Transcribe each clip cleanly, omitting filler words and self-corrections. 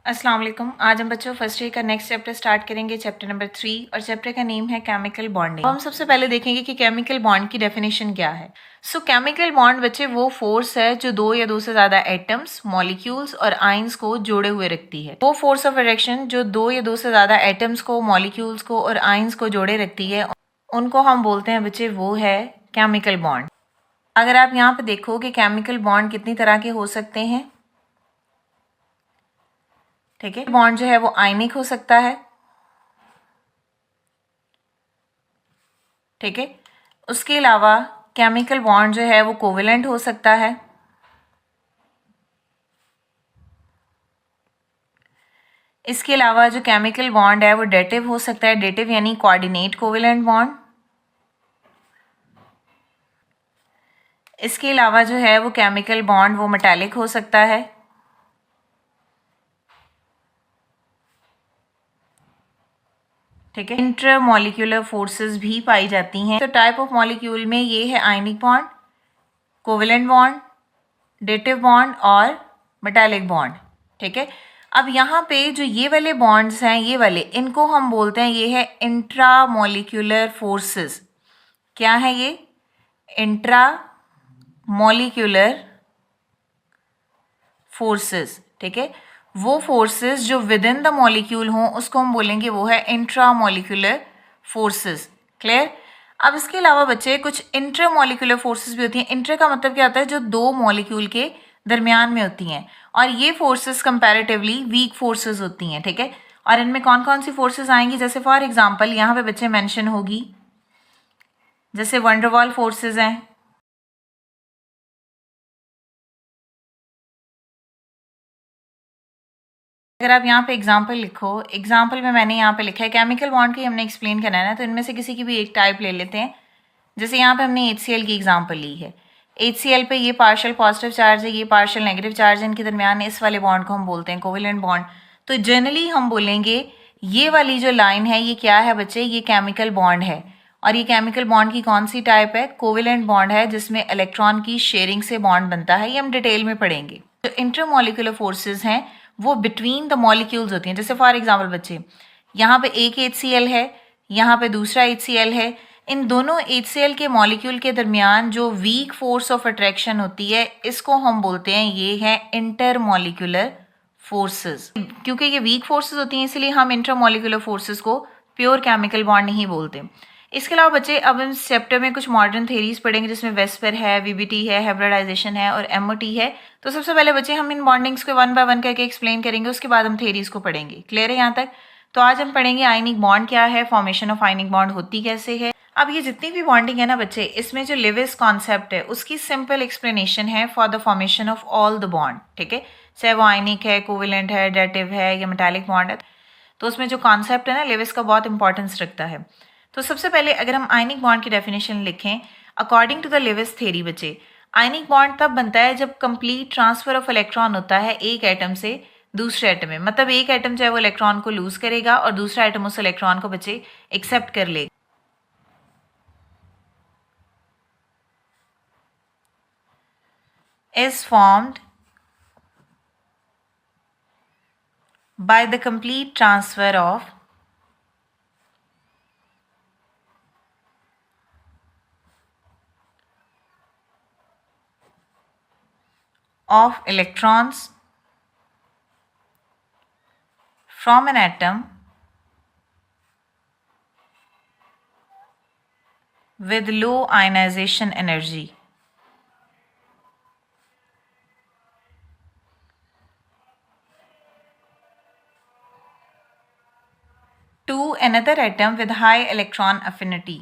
अस्सलाम वालेकुम। आज हम बच्चों फर्स्ट ईयर का नेक्स्ट चैप्टर स्टार्ट करेंगे, चैप्टर नंबर 3, और चैप्टर का नेम है केमिकल बॉन्डिंग। हम सबसे पहले देखेंगे कि केमिकल बॉन्ड की डेफिनेशन क्या है। केमिकल बॉन्ड बच्चे वो फोर्स है जो दो या दो से ज्यादा एटम्स, मॉलिक्यूल्स और आइंस को जोड़े हुए रखती है। वो फोर्स ऑफ अट्रैक्शन जो दो या दो से ज्यादा एटम्स को, मॉलिक्यूल्स को और आइंस को जोड़े रखती है, उनको हम बोलते हैं बच्चे वो है केमिकल बॉन्ड। अगर आप यहाँ पे देखो कि केमिकल बॉन्ड कितनी तरह के हो सकते हैं, ठीक है। बॉन्ड जो है वो आयनिक हो सकता है, ठीक है। उसके अलावा केमिकल बॉन्ड जो है वो कोवेलेंट हो सकता है। इसके अलावा जो केमिकल बॉन्ड है वो डेटिव हो सकता है, डेटिव यानी कोऑर्डिनेट कोवेलेंट बॉन्ड। इसके अलावा जो है वो केमिकल बॉन्ड वो मेटालिक हो सकता है, ठीक है। इंटरमॉलिक्यूलर फोर्सेस भी पाई जाती हैं। तो टाइप ऑफ मॉलिक्यूल में ये है ionic bond, covalent bond, dative bond और मेटालिक बॉन्ड, ठीक है। अब यहाँ पे जो ये वाले बॉन्ड्स हैं, ये वाले, इनको हम बोलते हैं ये है इंट्रामॉलिक्यूलर फोर्सेस। क्या है ये? इंट्रामॉलिक्यूलर फोर्सेस, ठीक है। वो फोर्सेस जो विद इन द मॉलिक्यूल हों उसको हम बोलेंगे वो है इंट्रामॉलिक्यूलर फोर्सेस। क्लियर? अब इसके अलावा बच्चे कुछ इंटरमॉलिक्यूलर फोर्सेस भी होती हैं। इंटर का मतलब क्या होता है? जो दो मॉलिक्यूल के दरमियान में होती हैं, और ये फोर्सेस कंपैरेटिवली वीक फोर्सेस होती हैं, ठीक है। और इनमें कौन कौन सी फोर्सेस आएंगी? जैसे फॉर एग्जांपल यहाँ पे बच्चे मेंशन होगी, जैसे वंडरवॉल फोर्सेस हैं, अगर आप यहाँ पे एग्जाम्पल लिखो, एग्जाम्पल में मैंने यहाँ पे लिखा है केमिकल बॉन्ड की हमने एक्सप्लेन करना है ना, तो इनमें से किसी की भी एक टाइप ले लेते हैं। जैसे यहाँ पे हमने HCl की एग्जाम्पल ली है। HCl पे ये पार्शियल पॉजिटिव चार्ज है, ये पार्शियल नेगेटिव चार्ज है, इनके दरमियान इस वाले बॉन्ड को हम बोलते हैं कोवेलेंट बॉन्ड। तो जनरली हम बोलेंगे ये वाली जो लाइन है ये क्या है बच्चे? ये केमिकल बॉन्ड है। और ये केमिकल बॉन्ड की कौन सी टाइप है? कोवेलेंट बॉन्ड है, जिसमें इलेक्ट्रॉन की शेयरिंग से बॉन्ड बनता है। ये हम डिटेल में पढ़ेंगे। जो इंटरमॉलिक्यूलर फोर्सेज हैं वो बिटवीन द मॉलिक्यूल्स होती हैं। जैसे फॉर एग्जाम्पल बच्चे, यहाँ पे एक HCl है, यहाँ पे दूसरा HCl है। इन दोनों HCl के मॉलिक्यूल के दरमियान जो वीक फोर्स ऑफ अट्रैक्शन होती है, इसको हम बोलते हैं ये है इंटरमॉलिक्यूलर फोर्सेस। क्योंकि ये वीक फोर्सेस होती हैं इसलिए हम इंटरमॉलिक्यूलर फोर्सेस को प्योर केमिकल बॉन्ड नहीं बोलते। इसके अलावा बच्चे अब इस चैप्टर में कुछ मॉडर्न थेरीज पढ़ेंगे, जिसमें वेस्पर है, VBT है, हाइब्रिडाइजेशन है और MOT है। तो सबसे पहले बच्चे हम इन बॉन्डिंग्स को वन बाय वन करके एक्सप्लेन करेंगे, उसके बाद हम थेरीज को पढ़ेंगे। क्लियर है यहाँ तक? तो आज हम पढ़ेंगे आयनिक बॉन्ड क्या है, फॉर्मेशन ऑफ आयनिक बॉन्ड होती कैसे है। अब ये जितनी भी बॉन्डिंग है ना बच्चे, इसमें जो लिविस कॉन्सेप्ट है उसकी सिंपल एक्सप्लेनेशन है for the formation of all the bond, ठीक है। चाहे वो आयनिक है, कोवेलेंट है, डेटिव है या मेटालिक बॉन्ड है, तो उसमें जो कॉन्सेप्ट है ना लिविस का बहुत इंपॉर्टेंस रखता है। तो सबसे पहले अगर हम आयनिक बॉन्ड की डेफिनेशन लिखें according to the Lewis theory बच्चे, आयनिक बॉन्ड तब बनता है जब कंप्लीट ट्रांसफर ऑफ इलेक्ट्रॉन होता है एक एटम से दूसरे एटम में। मतलब एक एटम जो है वो इलेक्ट्रॉन को लूज करेगा और दूसरा एटम उस इलेक्ट्रॉन को बच्चे एक्सेप्ट कर लेगा। Is formed by the complete transfer of electrons from an atom with low ionization energy to another atom with high electron affinity.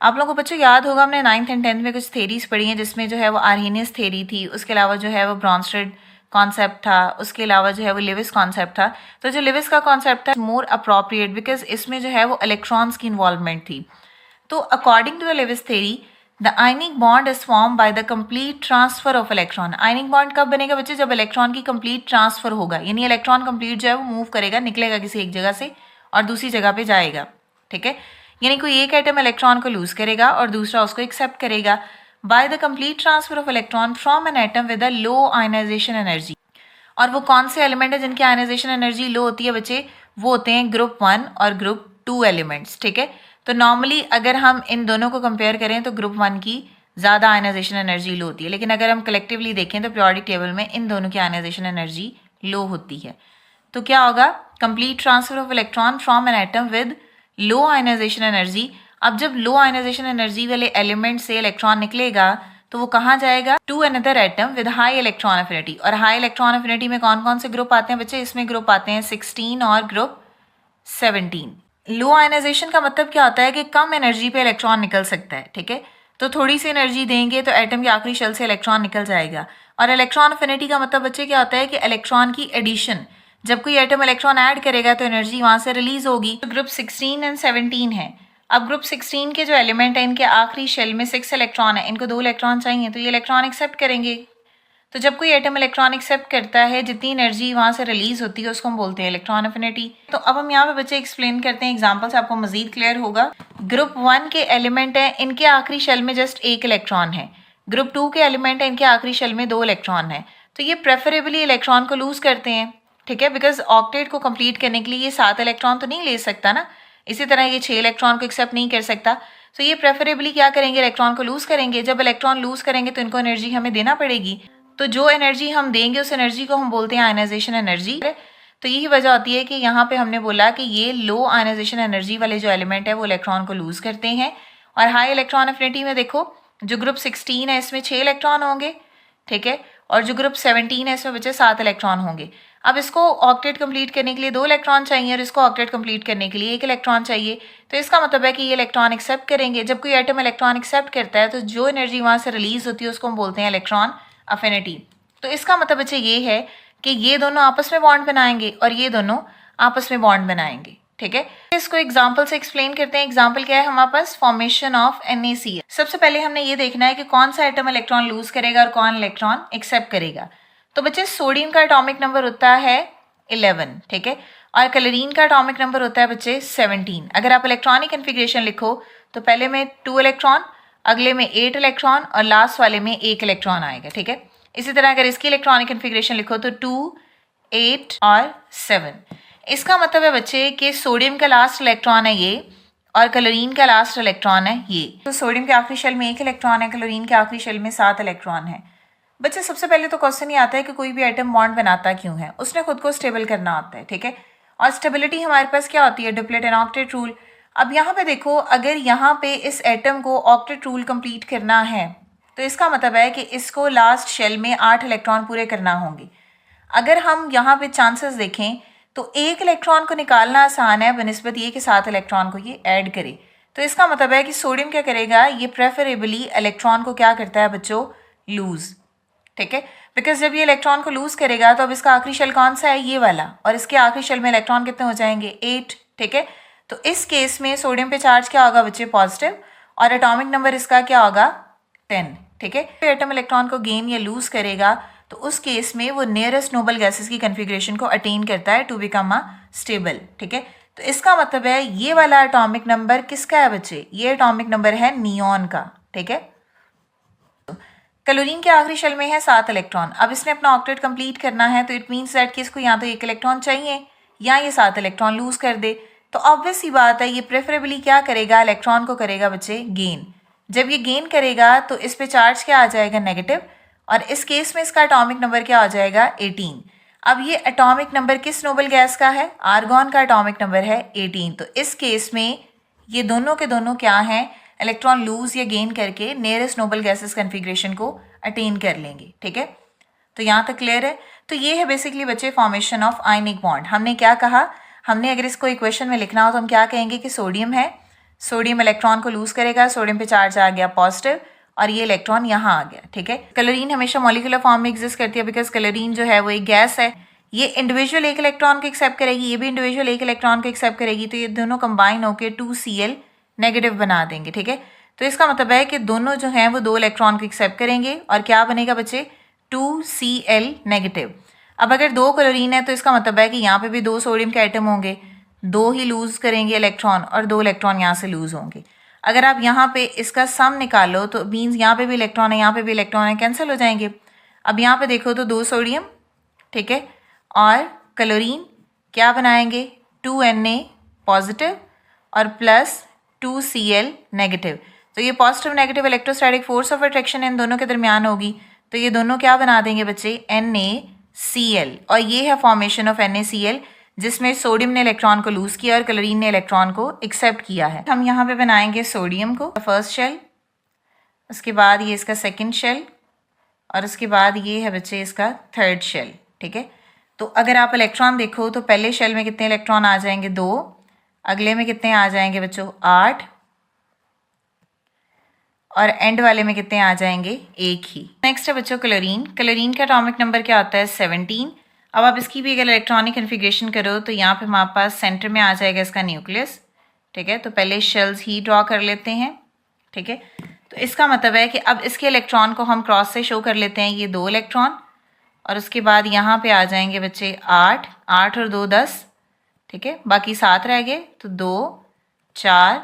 आप लोगों को बच्चों याद होगा हमने 9th एंड 10th में कुछ थेरीज पढ़ी हैं, जिसमें जो है वो आर्हेनियस थेरी थी, उसके अलावा जो है वो ब्रॉन्स्टेड कॉन्सेप्ट था, उसके अलावा जो है वो लिविस कॉन्सेप्ट था। तो जो लिविस का कॉन्सेप्ट था मोर अप्रोप्रिएट बिकॉज इसमें जो है वो इलेक्ट्रॉन्स की इन्वॉल्वमेंट थी। तो according to the Lewis theory the ionic bond is form by the complete transfer of electron. Ionic bond कब बनेगा बच्चे? जब इलेक्ट्रॉन की कंप्लीट ट्रांसफर होगा, यानी इलेक्ट्रॉन कंप्लीट जो है वो मूव करेगा, निकलेगा किसी एक जगह से और दूसरी जगह पे जाएगा, ठीक है। यानी कोई एक एटम इलेक्ट्रॉन को लूज करेगा और दूसरा उसको एक्सेप्ट करेगा by the complete transfer of electron from an atom with a low ionization energy. और वो कौन से एलिमेंट है जिनकी आयनाइजेशन एनर्जी लो होती है बच्चे? वो होते हैं ग्रुप 1 और ग्रुप 2 एलिमेंट्स, ठीक है। तो नॉर्मली अगर हम इन दोनों को कंपेयर करें तो ग्रुप 1 की ज़्यादा आयनाइजेशन एनर्जी लो होती है, लेकिन अगर हम कलेक्टिवली देखें तो पीरियोडिक टेबल में इन दोनों की आयनाइजेशन एनर्जी लो होती है। तो क्या होगा? Complete transfer of electron from an atom with low ionization energy. अब जब लो आयनाइजेशन एनर्जी वाले एलिमेंट से इलेक्ट्रॉन निकलेगा तो वो कहाँ जाएगा? To another atom with high electron affinity. और हाई इलेक्ट्रॉन एफिनिटी में कौन कौन से ग्रुप आते हैं बच्चे? इसमें ग्रुप आते हैं 16 और ग्रुप 17। लो आयनाइजेशन का मतलब क्या होता है कि कम एनर्जी पे इलेक्ट्रॉन निकल सकता है, ठीक है। तो थोड़ी सी एनर्जी देंगे तो एटम के आखिरी शेल से इलेक्ट्रॉन निकल जाएगा। और इलेक्ट्रॉन एफिनिटी का मतलब बच्चे क्या होता है कि इलेक्ट्रॉन की एडिशन, जब कोई एटम इलेक्ट्रॉन ऐड करेगा तो एनर्जी वहाँ से रिलीज होगी। तो ग्रुप 16 एंड 17 है। अब ग्रुप 16 के जो एलिमेंट है इनके आखिरी शेल में 6 इलेक्ट्रॉन है, इनको 2 इलेक्ट्रॉन चाहिए, तो ये इलेक्ट्रॉन एक्सेप्ट करेंगे। तो जब कोई एटम इलेक्ट्रॉन एक्सेप्ट करता है, जितनी एनर्जी वहाँ से रिलीज होती है उसको हम बोलते हैं इलेक्ट्रॉन एफिनिटी। तो अब हम यहाँ पे बच्चे एक्सप्लेन करते हैं एग्जाम्पल से, आपको मजीद क्लियर होगा। ग्रुप 1 के एलिमेंट है, इनके आखिरी शेल में जस्ट 1 इलेक्ट्रॉन है। ग्रुप 2 के एलिमेंट है, इनके आखिरी शेल में 2 इलेक्ट्रॉन है। तो ये प्रेफरेबली इलेक्ट्रॉन को लूज करते हैं, ठीक है, बिकॉज ऑक्टेट को कंप्लीट करने के लिए ये 7 इलेक्ट्रॉन तो नहीं ले सकता ना, इसी तरह ये 6 इलेक्ट्रॉन को एक्सेप्ट नहीं कर सकता। तो ये प्रेफरेबली क्या करेंगे? इलेक्ट्रॉन को लूज करेंगे। जब इलेक्ट्रॉन लूज करेंगे तो इनको एनर्जी हमें देना पड़ेगी। तो जो एनर्जी हम देंगे उस एनर्जी को हम बोलते हैं आयनाइजेशन एनर्जी। तो यही वजह होती है कि यहाँ पे हमने बोला कि ये लो आयनाइजेशन एनर्जी वाले जो एलिमेंट है वो इलेक्ट्रॉन को लूज करते हैं। और हाई इलेक्ट्रॉन एफिनिटी में देखो, जो ग्रुप 16 है इसमें 6 इलेक्ट्रॉन होंगे, ठीक है, और जो ग्रुप 17 है इसमें बचे 7 इलेक्ट्रॉन होंगे। अब इसको ऑक्टेट कंप्लीट करने के लिए 2 इलेक्ट्रॉन चाहिए और इसको ऑक्टेट कंप्लीट करने के लिए 1 इलेक्ट्रॉन चाहिए। तो इसका मतलब है कि ये इलेक्ट्रॉन एक्सेप्ट करेंगे। जब कोई एटम इलेक्ट्रॉन एक्सेप्ट करता है तो जो एनर्जी वहाँ से रिलीज होती है उसको हम बोलते हैं इलेक्ट्रॉन अफिनिटी। तो इसका मतलब बच्चे ये है कि ये दोनों आपस में बॉन्ड बनाएंगे और ये दोनों आपस में बॉन्ड बनाएंगे, ठीक है। इसको एग्जाम्पल से एक्सप्लेन करते हैं। एग्जाम्पल क्या है हमारे पास? Formation of NaCl। सबसे पहले हमने ये देखना है कि कौन सा एटम इलेक्ट्रॉन लूज करेगा और कौन इलेक्ट्रॉन एक्सेप्ट करेगा। तो बच्चे सोडियम का एटॉमिक नंबर होता है 11, ठीक है, और क्लोरीन का एटॉमिक नंबर होता है बच्चे 17। अगर आप इलेक्ट्रॉनिक कन्फिग्रेशन लिखो तो पहले में 2 इलेक्ट्रॉन, अगले में 8 इलेक्ट्रॉन और लास्ट वाले में 1 इलेक्ट्रॉन आएगा, ठीक है। इसी तरह अगर इसकी इलेक्ट्रॉनिक कन्फिग्रेशन लिखो तो 2, 8 और 7। इसका मतलब है बच्चे कि सोडियम का लास्ट इलेक्ट्रॉन है ये और क्लोरीन का लास्ट इलेक्ट्रॉन है ये। तो सोडियम के आखिरी शेल में 1 इलेक्ट्रॉन है, क्लोरीन के आखिरी शेल में 7 इलेक्ट्रॉन है। बच्चे सबसे पहले तो क्वेश्चन ये आता है कि कोई भी एटम बॉन्ड बनाता क्यों है? उसने खुद को स्टेबल करना होता है, ठीक है। और स्टेबिलिटी हमारे पास क्या होती है? Duplet and octet rule. अब यहाँ पे देखो, अगर यहाँ पे इस एटम को ऑक्टेट रूल कंप्लीट करना है तो इसका मतलब है कि इसको लास्ट शेल में 8 इलेक्ट्रॉन पूरे करना होंगे। अगर हम यहाँ पे चांसेस देखें तो 1 इलेक्ट्रॉन को निकालना आसान है बनिस्बत ये कि 7 इलेक्ट्रॉन को ये ऐड करे। तो इसका मतलब है कि सोडियम क्या करेगा? ये प्रेफरेबली इलेक्ट्रॉन को क्या करता है बच्चों? लूज, ठीक है। बिकॉज जब ये इलेक्ट्रॉन को लूज करेगा तो अब इसका आखिरी शेल कौन सा है? ये वाला, और इसके आखिरी शेल में इलेक्ट्रॉन कितने हो जाएंगे? 8, ठीक है। तो इस केस में सोडियम पे चार्ज क्या होगा बच्चे? पॉजिटिव, और एटॉमिक नंबर इसका क्या होगा? 10, ठीक है। तो एटम इलेक्ट्रॉन को गेन या लूज करेगा तो उस केस में वो नियरेस्ट नोबल गैसेस की कन्फिग्रेशन को अटेन करता है टू बिकम अ स्टेबल, ठीक है। तो इसका मतलब है ये वाला एटॉमिक नंबर किसका है बच्चे? ये एटॉमिक नंबर है नियॉन का, ठीक है। क्लोरीन के आखिरी शेल में है 7 इलेक्ट्रॉन। अब इसने अपना ऑक्टेट कंप्लीट करना है तो इट मीन्स दैट कि इसको या तो 1 इलेक्ट्रॉन चाहिए या ये 7 इलेक्ट्रॉन लूज कर दे। तो ऑब्वियस सी बात है ये प्रेफरेबली क्या करेगा? इलेक्ट्रॉन को करेगा बच्चे गेन। जब ये गेन करेगा तो इस पे चार्ज क्या आ जाएगा? नेगेटिव, और इस केस में इसका एटॉमिक नंबर क्या आ जाएगा? 18। अब ये एटॉमिक नंबर किस नोबल गैस का है? आर्गॉन का एटॉमिक नंबर है 18। तो इस केस में ये दोनों के दोनों क्या हैं? इलेक्ट्रॉन लूज या गेन करके नियरेस्ट नोबल गैसेस कन्फिग्रेशन को अटेन कर लेंगे, ठीक है। तो यहाँ तक क्लियर है। तो ये है बेसिकली बच्चे फॉर्मेशन ऑफ आयनिक बॉन्ड। हमने क्या कहा? हमने अगर इसको इक्वेशन में लिखना हो तो हम क्या कहेंगे कि सोडियम है, सोडियम इलेक्ट्रॉन को लूज करेगा, सोडियम पे चार्ज आ गया पॉजिटिव और ये इलेक्ट्रॉन यहाँ आ गया, ठीक है। क्लोरीन हमेशा मॉलिक्यूलर फॉर्म में एग्जिस्ट करती है बिकॉज क्लोरीन जो है वो एक गैस है। ये इंडिविजुअल 1 इलेक्ट्रॉन को एक्सेप्ट करेगी, ये भी इंडिविजुअल 1 इलेक्ट्रॉन को एक्सेप्ट करेगी, तो ये दोनों कंबाइन होकर 2Cl नेगेटिव बना देंगे, ठीक है। तो इसका मतलब है कि दोनों जो हैं वो 2 इलेक्ट्रॉन को एक्सेप्ट करेंगे और क्या बनेगा बच्चे 2Cl नेगेटिव। अब अगर 2 क्लोरीन है तो इसका मतलब है कि यहाँ पे भी 2 सोडियम के आइटम होंगे, 2 ही लूज़ करेंगे इलेक्ट्रॉन और 2 इलेक्ट्रॉन यहाँ से लूज़ होंगे। अगर आप यहाँ पे इसका सम निकालो तो मीन्स यहाँ पे भी इलेक्ट्रॉन है, यहाँ पे भी इलेक्ट्रॉन है, कैंसिल हो जाएंगे। अब यहाँ पे देखो तो 2 सोडियम, ठीक है, और क्लोरीन क्या बनाएंगे 2Na पॉजिटिव और प्लस 2Cl नेगेटिव। तो ये positive negative electrostatic force of attraction in दोनों के दरमियान होगी। तो ये दोनों क्या बना देंगे बच्चे NaCl, और ये है फॉर्मेशन ऑफ NaCl जिसमें सोडियम ने इलेक्ट्रॉन को लूज किया और क्लोरीन ने इलेक्ट्रॉन को एक्सेप्ट किया है। हम यहाँ पे बनाएंगे सोडियम को फर्स्ट शेल, उसके बाद ये इसका सेकंड शेल और उसके बाद ये है बच्चे इसका थर्ड शेल, ठीक है। तो अगर आप इलेक्ट्रॉन देखो तो पहले शेल में कितने इलेक्ट्रॉन आ जाएंगे 2, अगले में कितने आ जाएंगे बच्चों 8 और एंड वाले में कितने आ जाएंगे 1 ही। नेक्स्ट है बच्चों क्लोरीन। क्लोरीन का एटॉमिक नंबर क्या होता है 17। अब आप इसकी भी अगर इलेक्ट्रॉनिक कन्फिग्रेशन करो तो यहाँ पे हमारे पास सेंटर में आ जाएगा इसका न्यूक्लियस, ठीक है। तो पहले शेल्स ही ड्रॉ कर लेते हैं, ठीक है। तो इसका मतलब है कि अब इसके इलेक्ट्रॉन को हम क्रॉस से शो कर लेते हैं, ये 2 इलेक्ट्रॉन और उसके बाद यहाँ पे आ जाएंगे बच्चे 8 और 2 10, ठीक है, बाकी 7 रह गए। तो 2 4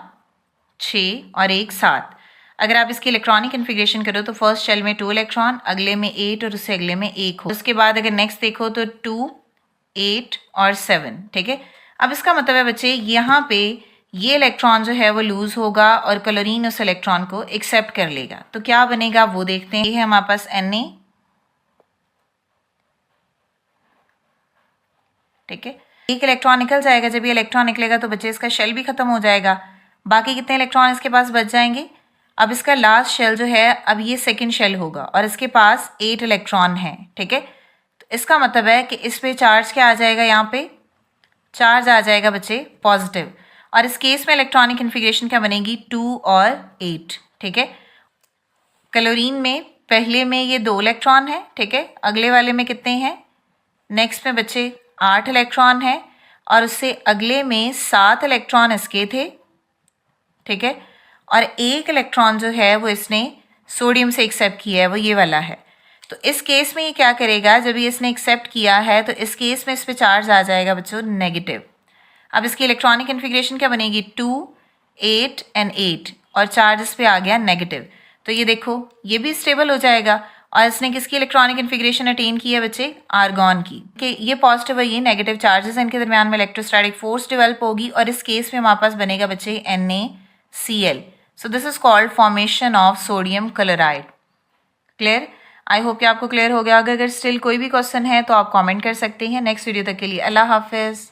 6 और 1 7। अगर आप इसकी इलेक्ट्रॉनिक कन्फिग्रेशन करो तो फर्स्ट शेल में 2 इलेक्ट्रॉन, अगले में 8 और उससे अगले में 1 हो। उसके बाद अगर नेक्स्ट देखो तो 2 8 और 7, ठीक है। अब इसका मतलब है बच्चे यहाँ पे ये इलेक्ट्रॉन जो है वो लूज होगा और क्लोरीन उस इलेक्ट्रॉन को एक्सेप्ट कर लेगा। तो क्या बनेगा वो देखते हैं। ये है हमारे पास Na, ठीक है। एक इलेक्ट्रॉन निकल जाएगा, जब ये इलेक्ट्रॉन निकलेगा तो बच्चे इसका शेल भी खत्म हो जाएगा। बाकी कितने इलेक्ट्रॉन इसके पास बच जाएंगे। अब इसका लास्ट शेल जो है अब ये सेकंड शेल होगा और इसके पास 8 इलेक्ट्रॉन हैं, ठीक है। तो इसका मतलब है कि इस पे चार्ज क्या आ जाएगा, यहाँ पे चार्ज आ जाएगा बच्चे पॉजिटिव। और इस केस में इलेक्ट्रॉनिक कन्फिग्रेशन क्या बनेगी 2 और 8, ठीक है। क्लोरीन में पहले में ये 2 इलेक्ट्रॉन है, ठीक है, अगले वाले में कितने हैं, नेक्स्ट में बच्चे 8 इलेक्ट्रॉन है और उससे अगले में 7 इलेक्ट्रॉन इसके थे, ठीक है। और 1 इलेक्ट्रॉन जो है वो इसने सोडियम से एक्सेप्ट किया है, वो ये वाला है। तो इस केस में ये क्या करेगा, जब ये इसने एक्सेप्ट किया है तो इस केस में इस पे चार्ज आ जाएगा बच्चों नेगेटिव। अब इसकी इलेक्ट्रॉनिक कन्फिग्रेशन क्या बनेगी 2 8 एंड 8 और चार्ज इस पे आ गया नेगेटिव। तो ये देखो ये भी स्टेबल हो जाएगा। और इसने किसकी इलेक्ट्रॉनिक कन्फिग्रेशन अटेन की है बच्चे आर्गॉन की, कि ये पॉजिटिव और ये नेगेटिव चार्जेस इनके दरमियान में इलेक्ट्रोस्टैटिक फोर्स डेवलप होगी और इस केस में हमारे पास बनेगा बच्चे NaCl। So this is called formation of sodium chloride. Clear, I hope कि आपको क्लियर हो गया। अगर स्टिल कोई भी क्वेश्चन है तो आप कमेंट कर सकते हैं। नेक्स्ट वीडियो तक के लिए अल्लाह हाफिज़।